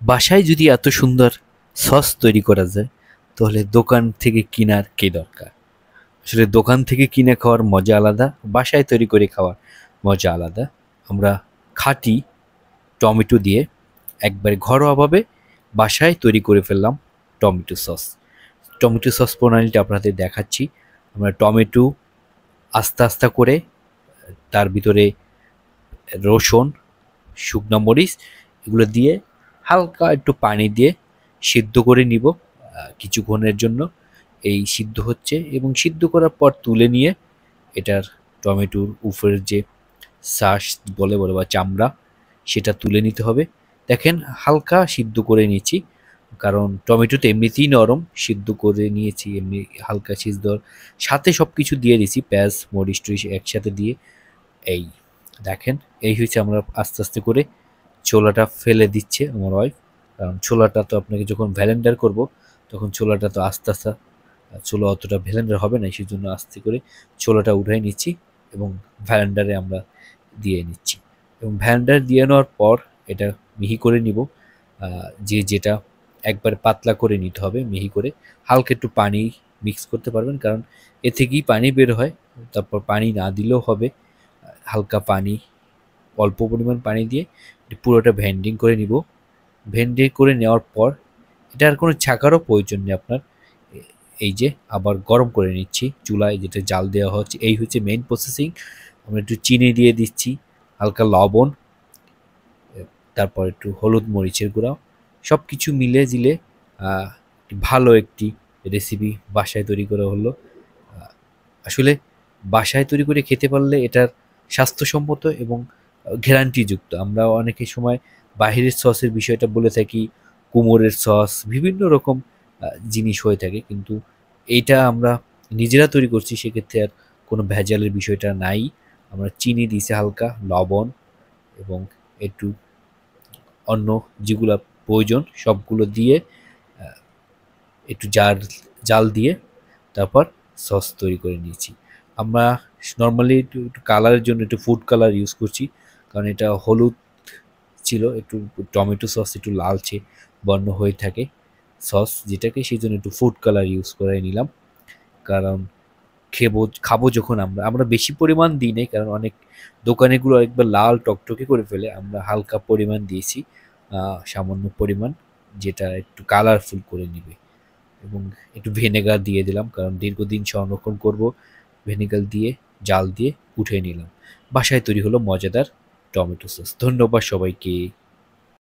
বাসায় যদি এত সুন্দর সস তৈরি করা যায় তাহলে দোকান থেকে কেনার কি দরকার? আসলে দোকান থেকে কিনে খাওয়ার মজা আলাদা, বাসায় তৈরি করে খাওয়ার মজা আলাদা। আমরা খাঁটি টমেটো দিয়ে একবারে ঘরোয়াভাবে বাসায় তৈরি করে ফেললাম টমেটো সস। টমেটো সস প্রণালীটা আপনাদের দেখাচ্ছি। আমরা টমেটো আস্তে আস্তে করে তার ভিতরে রসুন, শুকনো মরিচ এগুলো দিয়ে হালকা একটু পানি দিয়ে সিদ্ধ করে নিব কিছুক্ষণের জন্য। এই সিদ্ধ হচ্ছে এবং সিদ্ধ করার পর তুলে নিয়ে এটার টমেটোর উপরের যে শাঁস বলে বলে বা চামড়া সেটা তুলে নিতে হবে। দেখেন হালকা সিদ্ধ করে নিয়েছি, কারণ টমেটো তো এমনিতেই নরম, সিদ্ধ করে নিয়েছি এমনি হালকা সিদ্ধর সাথে সব কিছু দিয়ে দিয়েছি, পেঁয়াজ মরিচ টরিচ একসাথে দিয়ে। এই দেখেন, এই হয়েছে। আমরা আস্তে আস্তে করে ছোলাটা ফেলে দিচ্ছে আমার ওয়াইফ, কারণ ছোলাটা তো আপনাকে যখন ভ্যালেন্ডার করব তখন ছোলাটা তো আস্তে আস্তে ছোলা অতটা ভ্যালেন্ডার হবে না, সেই জন্য আস্তে করে ছোলাটা উঠাই নিচ্ছি এবং ভ্যালেন্ডারে আমরা দিয়ে নিচ্ছি। এবং ভ্যালেন্ডার দিয়ে নেওয়ার পর এটা মিহি করে নিব। যেটা একবার পাতলা করে নিতে হবে মিহি করে। হালকা একটু পানি মিক্স করতে পারবেন, কারণ এ থেকেই পানি বের হয়। তারপর পানি না দিলেও হবে, হালকা পানি, অল্প পরিমাণ পানি দিয়ে পুরোটা ভেন্ডিং করে নিব। ভেন্ডিং করে নেওয়ার পর এটা আর কোনো ছাঁকারও প্রয়োজন নেই আপনার। এই যে আবার গরম করে নিচ্ছি চুলায়, যেটা জাল দেওয়া হচ্ছে। এই হচ্ছে মেইন প্রসেসিং। আমরা একটু চিনি দিয়ে দিচ্ছি, হালকা লবণ, তারপর একটু হলুদ মরিচের গুঁড়া, সব কিছু মিলে জিলে ভালো একটি রেসিপি বাসায় তৈরি করা হলো। আসলে বাসায় তৈরি করে খেতে পারলে এটার স্বাস্থ্যসম্মত এবং গ্যারান্টিযুক্ত। আমরা অনেক সময় বাহিরের সসের বিষয়টা বলে থাকি, কুমোরের সস, বিভিন্ন রকম জিনিস হয়ে থাকে, কিন্তু এইটা আমরা নিজেরা তৈরি করছি, সেক্ষেত্রে আর কোনো ভেজালের বিষয়টা নাই। আমরা চিনি দিয়েছি, হালকা লবণ এবং একটু অন্য যেগুলা প্রয়োজন সবগুলো দিয়ে একটু জাল দিয়ে তারপর সস তৈরি করে নিয়েছি। আমরা নর্মালি একটু কালারের জন্য একটু ফুড কালার ইউজ করছি, কারণ এটা হলুদ ছিল, একটু টমেটো সস একটু লালচে বর্ণ হয়ে থাকে সস যেটাকে, সেই জন্য একটু ফুড কালার ইউজ করে নিলাম। কারণ খাবো যখন আমরা আমরা বেশি পরিমাণ দিই নাই, কারণ অনেক দোকানেগুলো একবার লাল টকটকে করে ফেলে। আমরা হালকা পরিমাণ দিয়েছি, সামান্য পরিমাণ, যেটা একটু কালারফুল করে নিবে। এবং একটু ভিনেগার দিয়ে দিলাম, কারণ দীর্ঘদিন সংরক্ষণ করব। ভিনেগার দিয়ে জাল দিয়ে উঠিয়ে নিলাম। বাসায় তৈরি হলো মজাদার টমেটো সস। ধন্যবাদ সবাইকে।